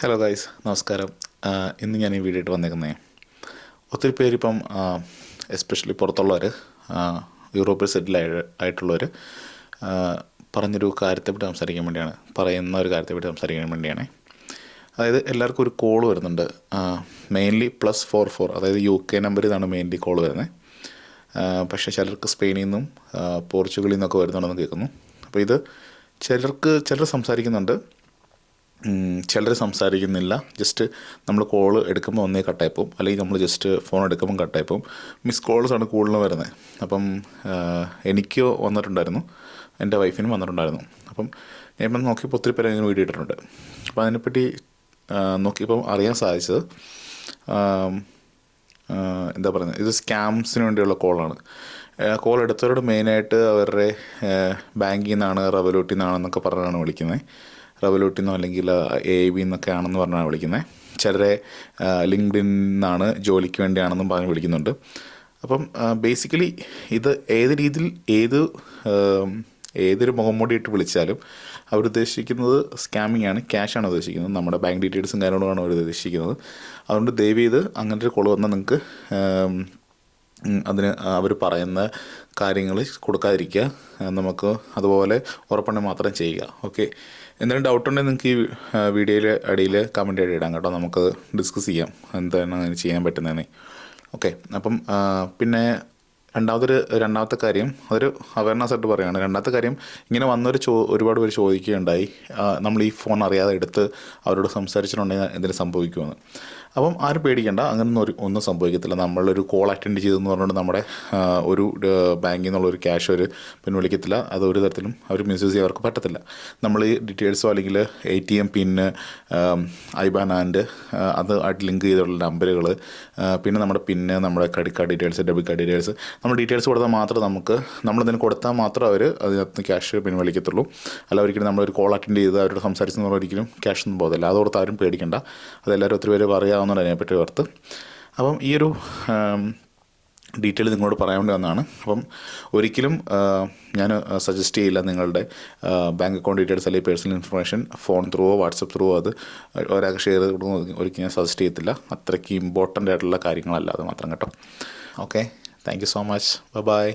Hello guys, നമസ്കാരം. ഇന്ന് ഞാൻ ഈ വീഡിയോ ആയിട്ട് വന്നേക്കുന്നത് ഒത്തിരി പേരിപ്പം എസ്പെഷ്യലി പുറത്തുള്ളവർ, യൂറോപ്പിൽ സെറ്റിൽ ആയിട്ടുള്ളവർ പറഞ്ഞൊരു കാര്യത്തെപ്പറ്റി സംസാരിക്കാൻ വേണ്ടിയാണ്, പറയുന്ന ഒരു കാര്യത്തെപ്പറ്റി സംസാരിക്കാൻ വേണ്ടിയാണ്. അതായത് എല്ലാവർക്കും ഒരു കോൾ വരുന്നുണ്ട്, മെയിൻലി +44, അതായത് UK നമ്പർ ഇതാണ് മെയിൻലി കോൾ വരുന്നത്. പക്ഷേ ചിലർക്ക് സ്പെയിനിൽ നിന്നും പോർച്ചുഗലിൽ നിന്നൊക്കെ വരുന്നുണ്ടെന്ന് കേൾക്കുന്നു. അപ്പോൾ ഇത് ചിലർ സംസാരിക്കുന്നുണ്ട്, ചിലർ സംസാരിക്കുന്നില്ല. ജസ്റ്റ് നമ്മൾ കോൾ എടുക്കുമ്പോൾ ഒന്നേ കട്ടായിപ്പോവും, അല്ലെങ്കിൽ നമ്മൾ ജസ്റ്റ് ഫോൺ എടുക്കുമ്പം കട്ടായിപ്പോവും. മിസ് കോൾസാണ് കൂടുതലും വരുന്നത്. അപ്പം എനിക്ക് വന്നിട്ടുണ്ടായിരുന്നു, എൻ്റെ വൈഫിനും വന്നിട്ടുണ്ടായിരുന്നു. അപ്പം ഞാൻ ഇപ്പം നോക്കിയപ്പോൾ ഒത്തിരി പേര് ഇങ്ങനെ വീഡിയോ ഇട്ടിട്ടുണ്ട്. അപ്പോൾ അതിനെപ്പറ്റി നോക്കിയപ്പോൾ അറിയാൻ സാധിച്ചത്, എന്താ പറയുന്നത്, ഇത് സ്കാംസിന് വേണ്ടിയുള്ള കോളാണ്. കോൾ എടുത്തവരോട് മെയിനായിട്ട് അവരുടെ ബാങ്കിൽ നിന്നാണ്, റവലൂട്ടിൽ നിന്നാണെന്നൊക്കെ പറഞ്ഞാണ് വിളിക്കുന്നത്. റവലൂട്ടിൽ നിന്നോ അല്ലെങ്കിൽ AIB എന്നൊക്കെ ആണെന്ന് പറഞ്ഞാണ് വിളിക്കുന്നത്. ചിലരെ ലിങ്ക്ഡിൻ നിന്നാണ്, ജോലിക്ക് വേണ്ടിയാണെന്നും പറഞ്ഞ് വിളിക്കുന്നുണ്ട്. അപ്പം ബേസിക്കലി ഇത് ഏത് രീതിയിൽ ഏതൊരു മുഖംമൂടിയിട്ട് വിളിച്ചാലും അവരുദ്ദേശിക്കുന്നത് സ്കാമിംഗ് ആണ്, ക്യാഷാണ് ഉദ്ദേശിക്കുന്നത്. നമ്മുടെ ബാങ്ക് ഡീറ്റെയിൽസും കാര്യങ്ങളുമാണ് അവർ ഉദ്ദേശിക്കുന്നത്. അതുകൊണ്ട് ദയവ് ചെയ്ത് അങ്ങനത്തെ ഒരു കോൾ വന്നാൽ നിങ്ങൾക്ക് അതിന് അവർ പറയുന്ന കാര്യങ്ങൾ കൊടുക്കാതിരിക്കുക. നമുക്ക് അതുപോലെ ഉറപ്പുണ്ടെങ്കിൽ മാത്രം ചെയ്യുക. ഓക്കെ, എന്തെങ്കിലും ഡൗട്ട് ഉണ്ടെങ്കിൽ നിങ്ങൾക്ക് ഈ വീഡിയോയുടെ അടിയിൽ കമൻ്റ് ആയിട്ട് ഇടാം കേട്ടോ. നമുക്ക് ഡിസ്കസ് ചെയ്യാം എന്താണ് അതിന് ചെയ്യാൻ പറ്റുന്നതെന്ന്. ഓക്കെ, അപ്പം പിന്നെ രണ്ടാമത്തെ കാര്യം, അതൊരു അവയർനെസ് ആയിട്ട് പറയുകയാണ്. രണ്ടാമത്തെ കാര്യം, ഇങ്ങനെ വന്നൊരു ഒരുപാട് പേര് ചോദിക്കുകയുണ്ടായി, നമ്മൾ ഈ ഫോൺ അറിയാതെ എടുത്ത് അവരോട് സംസാരിച്ചിട്ടുണ്ടെങ്കിൽ എന്തെങ്കിലും സംഭവിക്കുമെന്ന്. അപ്പം ആരും പേടിക്കേണ്ട, അങ്ങനൊന്നും ഒന്നും സംഭവിക്കത്തില്ല. നമ്മളൊരു കോൾ അറ്റൻഡ് ചെയ്തെന്ന് പറഞ്ഞുകൊണ്ട് നമ്മുടെ ഒരു ബാങ്കിൽ നിന്നുള്ളൊരു ക്യാഷ് അവർ പിൻവലിക്കത്തില്ല. അതൊരു തരത്തിലും അവർ മിസ്യൂസ് ചെയ്യാൻ അവർക്ക് പറ്റത്തില്ല. നമ്മൾ ഈ ഡീറ്റെയിൽസോ അല്ലെങ്കിൽ ATM പിന്ന്, IBAN അത് ആയിട്ട് ലിങ്ക് ചെയ്തിട്ടുള്ള നമ്പറുകൾ, പിന്നെ നമ്മുടെ പിന്ന്, നമ്മുടെ credit card details, debit card details, നമ്മൾ ഡീറ്റെയിൽസ് കൊടുത്താൽ മാത്രം നമ്മളതിന് കൊടുത്താൽ മാത്രം അവർ അതിനകത്ത് ക്യാഷ് പിൻവലിക്കത്തുള്ളൂ. അല്ല ഒരിക്കലും നമ്മളൊരു കോൾ അറ്റൻഡ് ചെയ്ത് അവരോട് സംസാരിച്ചെന്ന് പറഞ്ഞാൽ ഒരിക്കലും ക്യാഷ് ഒന്നും പോകത്തില്ല. അതോർത്ത് ആരും പേടിക്കേണ്ട. അതെല്ലാവരും ഒത്തിരി പേര് പറയാവുന്നതാണ് അതിനെപ്പറ്റി ഓർത്ത്. അപ്പം ഈ ഒരു ഡീറ്റെയിൽ നിങ്ങളോട് പറയാൻ വേണ്ടി വന്നതാണ്. അപ്പം ഒരിക്കലും ഞാൻ സജസ്റ്റ് ചെയ്യില്ല നിങ്ങളുടെ ബാങ്ക് അക്കൗണ്ട് ഡീറ്റെയിൽസ് അല്ലെങ്കിൽ പേഴ്സണൽ ഇൻഫർമേഷൻ ഫോൺ ത്രൂവോ വാട്സപ്പ് ത്രൂവോ അത് ഒരാൾക്ക് ഷെയർ ചെയ്ത് ഒരിക്കലും ഞാൻ സജസ്റ്റ് ചെയ്യത്തില്ല. അത്രയ്ക്ക് ഇമ്പോർട്ടൻ്റ് ആയിട്ടുള്ള കാര്യങ്ങളല്ല അത് മാത്രം കേട്ടോ. Okay, thank you so much. By.